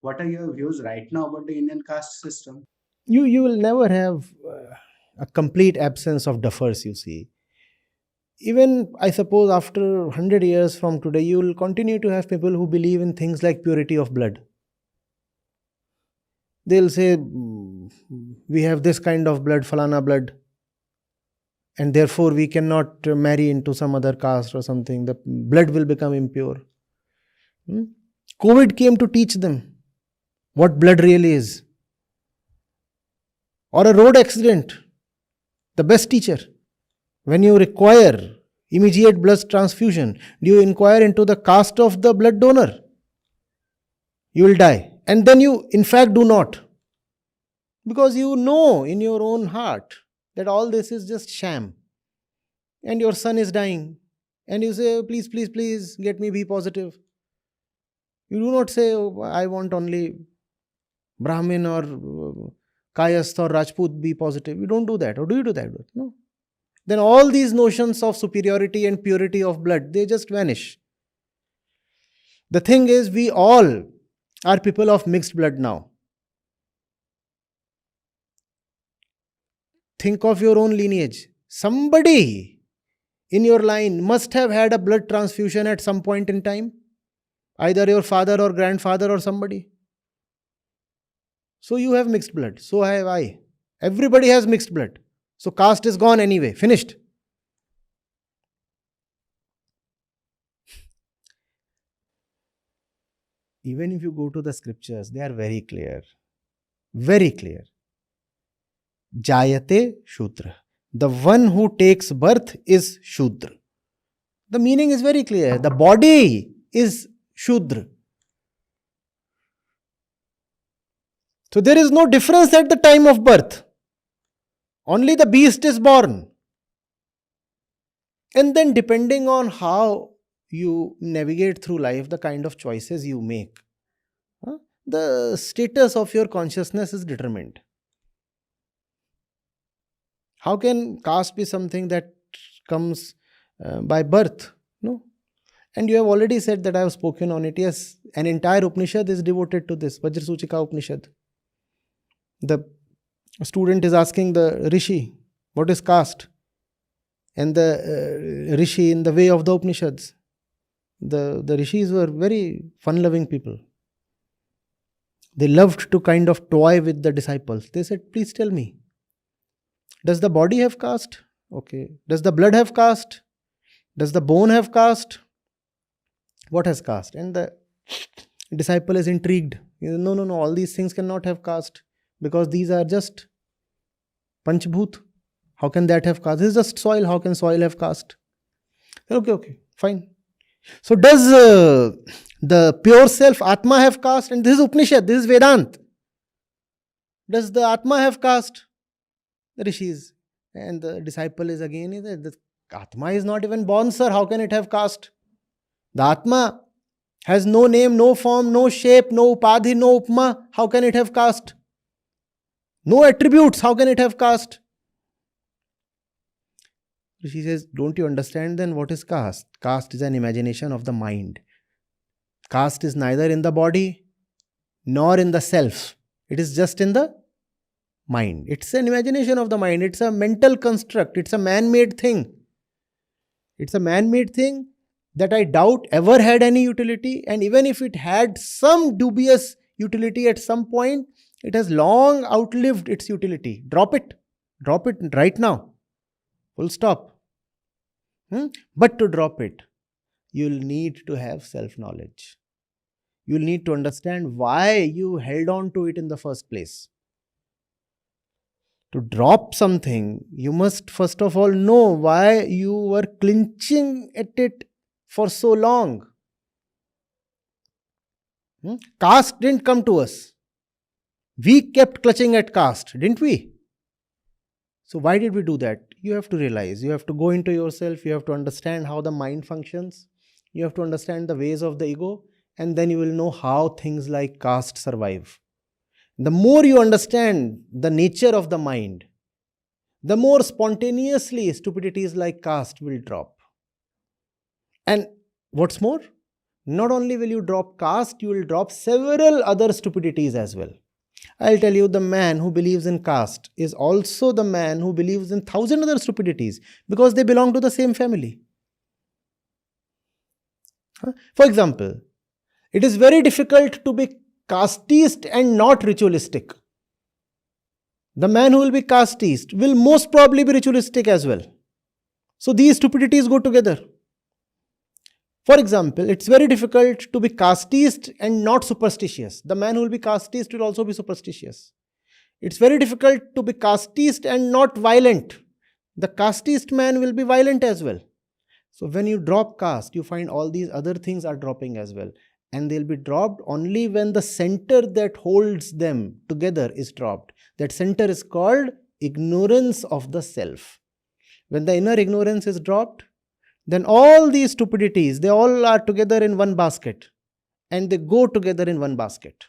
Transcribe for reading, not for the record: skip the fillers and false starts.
What are your views right now about the Indian caste system? You will never have a complete absence of duffers, you see. Even, I suppose, after 100 years from today, you will continue to have people who believe in things like purity of blood. They'll say, we have this kind of blood, falana blood, and therefore we cannot marry into some other caste or something. The blood will become impure. Hmm? COVID came to teach them what blood really is. Or a road accident, the best teacher. When you require immediate blood transfusion, do you inquire into the caste of the blood donor? You will die. And then you, in fact, do not. Because you know in your own heart that all this is just sham. And your son is dying. And you say, please, please, please, get me B positive. You do not say, oh, I want only Brahmin or Kayast or Rajput B positive. You don't do that. Or do you do that? No. Then all these notions of superiority and purity of blood, they just vanish. The thing is, we all are people of mixed blood now. Think of your own lineage. Somebody in your line must have had a blood transfusion at some point in time. Either your father or grandfather or somebody. So you have mixed blood. So have I. Everybody has mixed blood. So caste is gone anyway. Finished. Even if you go to the scriptures, they are very clear. Very clear. Jayate Shudra. The one who takes birth is Shudra. The meaning is very clear. The body is Shudra. So there is no difference at the time of birth. Only the beast is born. And then depending on how you navigate through life, the kind of choices you make, the status of your consciousness is determined. How can caste be something that comes by birth? No. And you have already said that I have spoken on it. Yes, an entire Upanishad is devoted to this, Vajrasuchika Upanishad. The student is asking the Rishi, what is caste? And the Rishi, in the way of the Upanishads, the Rishis were very fun-loving people. They loved to kind of toy with the disciples. They said, please tell me, does the body have caste? Okay. Does the blood have caste? Does the bone have caste? What has caste? And the disciple is intrigued. No, all these things cannot have caste because these are just Panchbhut. How can that have caste? This is just soil. How can soil have caste? Okay, fine. So does the pure self, Atma, have caste? And this is Upanishad, this is Vedant. Does the Atma have caste? The Rishis. And the disciple is again, the Atma is not even born, sir. How can it have caste? The Atma has no name, no form, no shape, no upadhi, no upma. How can it have caste? No attributes. How can it have caste? Rishi says, don't you understand then what is caste? Caste is an imagination of the mind. Caste is neither in the body nor in the self. It is just in the mind. It's an imagination of the mind. It's a mental construct. It's a man-made thing. It's a man-made thing that I doubt ever had any utility. And even if it had some dubious utility at some point, it has long outlived its utility. Drop it. Drop it right now. Full stop. But to drop it, you'll need to have self-knowledge. You'll need to understand why you held on to it in the first place. To drop something, you must first of all know why you were clinching at it for so long. Caste didn't come to us. We kept clutching at caste, didn't we? So why did we do that? You have to realize, you have to go into yourself, you have to understand how the mind functions, you have to understand the ways of the ego, and then you will know how things like caste survive. The more you understand the nature of the mind, the more spontaneously stupidities like caste will drop. And what's more, not only will you drop caste, you will drop several other stupidities as well. I'll tell you, the man who believes in caste is also the man who believes in 1,000 other stupidities because they belong to the same family. For example, it is very difficult to be casteist and not ritualistic. The man who will be casteist will most probably be ritualistic as well. So these stupidities go together. For example, it's very difficult to be casteist and not superstitious. The man who will be casteist will also be superstitious. It's very difficult to be casteist and not violent. The casteist man will be violent as well. So when you drop caste, you find all these other things are dropping as well. And they'll be dropped only when the center that holds them together is dropped. That center is called ignorance of the self. When the inner ignorance is dropped, then all these stupidities, they all are together in one basket and they go together in one basket.